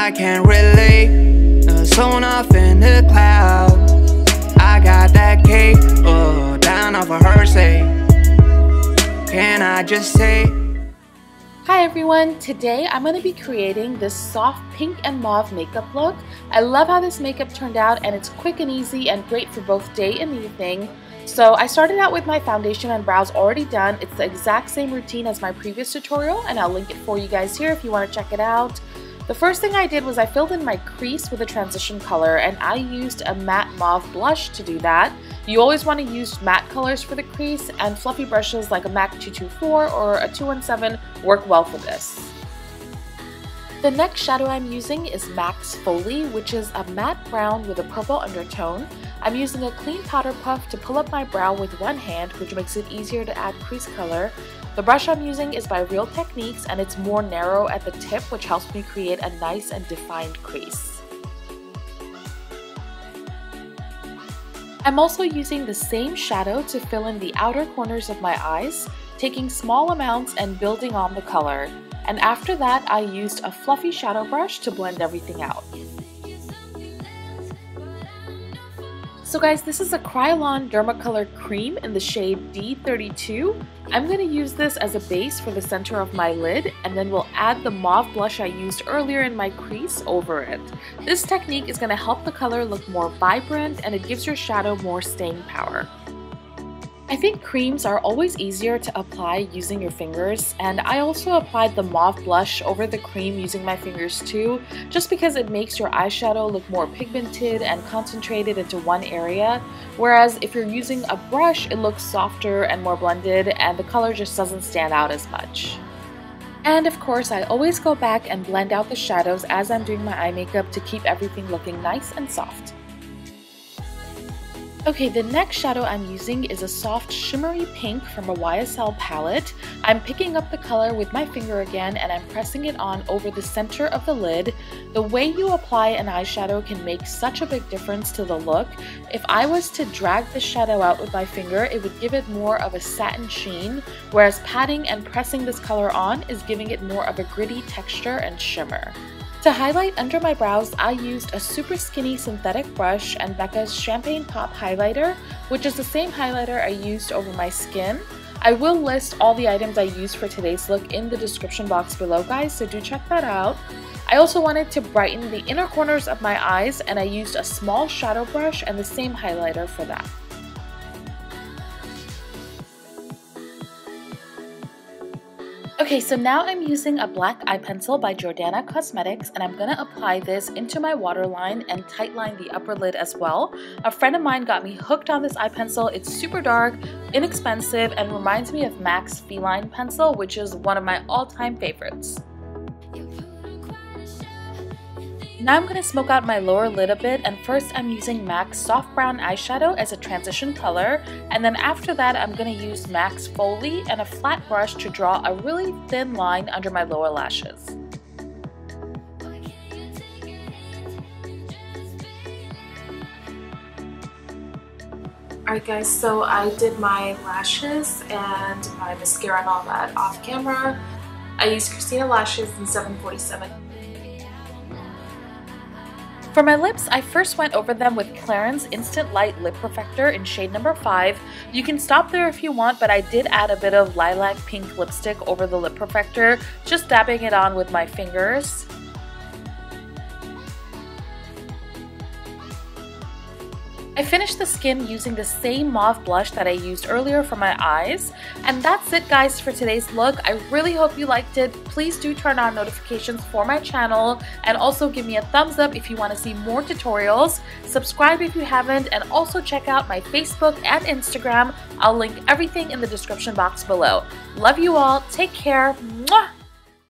I can relate, sewn off in the clouds. I got that cake, down off of her say. Can I just say? Hi everyone, today I'm going to be creating this soft pink and mauve makeup look. I love how this makeup turned out, and it's quick and easy and great for both day and evening. So I started out with my foundation and brows already done. It's the exact same routine as my previous tutorial, and I'll link it for you guys here if you want to check it out. The first thing I did was I filled in my crease with a transition color, and I used a matte mauve blush to do that. You always want to use matte colors for the crease, and fluffy brushes like a MAC 224 or a 217 work well for this. The next shadow I'm using is MAC's Folie, which is a matte brown with a purple undertone. I'm using a clean powder puff to pull up my brow with one hand, which makes it easier to add crease color. The brush I'm using is by Real Techniques, and it's more narrow at the tip, which helps me create a nice and defined crease. I'm also using the same shadow to fill in the outer corners of my eyes, taking small amounts and building on the color. And after that, I used a fluffy shadow brush to blend everything out. So guys, this is a Kryolan Dermacolor Cream in the shade D32. I'm going to use this as a base for the center of my lid, and then we'll add the mauve blush I used earlier in my crease over it. This technique is going to help the color look more vibrant, and it gives your shadow more staying power. I think creams are always easier to apply using your fingers, and I also applied the mauve blush over the cream using my fingers too, just because it makes your eyeshadow look more pigmented and concentrated into one area, whereas if you're using a brush, it looks softer and more blended, and the color just doesn't stand out as much. And of course, I always go back and blend out the shadows as I'm doing my eye makeup to keep everything looking nice and soft. Okay, the next shadow I'm using is a soft shimmery pink from a YSL palette. I'm picking up the color with my finger again, and I'm pressing it on over the center of the lid. The way you apply an eyeshadow can make such a big difference to the look. If I was to drag the shadow out with my finger, it would give it more of a satin sheen, whereas patting and pressing this color on is giving it more of a gritty texture and shimmer. To highlight under my brows, I used a super skinny synthetic brush and Becca's Champagne Pop highlighter, which is the same highlighter I used over my skin. I will list all the items I used for today's look in the description box below, guys, so do check that out. I also wanted to brighten the inner corners of my eyes, and I used a small shadow brush and the same highlighter for that. Okay, so now I'm using a black eye pencil by Jordanna Cosmetics, and I'm going to apply this into my waterline and tightline the upper lid as well. A friend of mine got me hooked on this eye pencil. It's super dark, inexpensive, and reminds me of MAC's Feline pencil, which is one of my all-time favorites. Now I'm going to smoke out my lower lid a bit, and first I'm using MAC's Soft Brown Eyeshadow as a transition color, and then after that I'm going to use MAC's Folie and a flat brush to draw a really thin line under my lower lashes. Alright guys, so I did my lashes and my mascara and all that off camera. I used Christina Lashes in 747. For my lips, I first went over them with Clarings Instant Light Lip Perfector in shade number 5. You can stop there if you want, but I did add a bit of lilac pink lipstick over the lip perfector, just dabbing it on with my fingers. I finished the skin using the same mauve blush that I used earlier for my eyes. And that's it guys for today's look. I really hope you liked it. Please do turn on notifications for my channel, and also give me a thumbs up if you want to see more tutorials. Subscribe if you haven't, and also check out my Facebook and Instagram. I'll link everything in the description box below. Love you all. Take care. Mwah!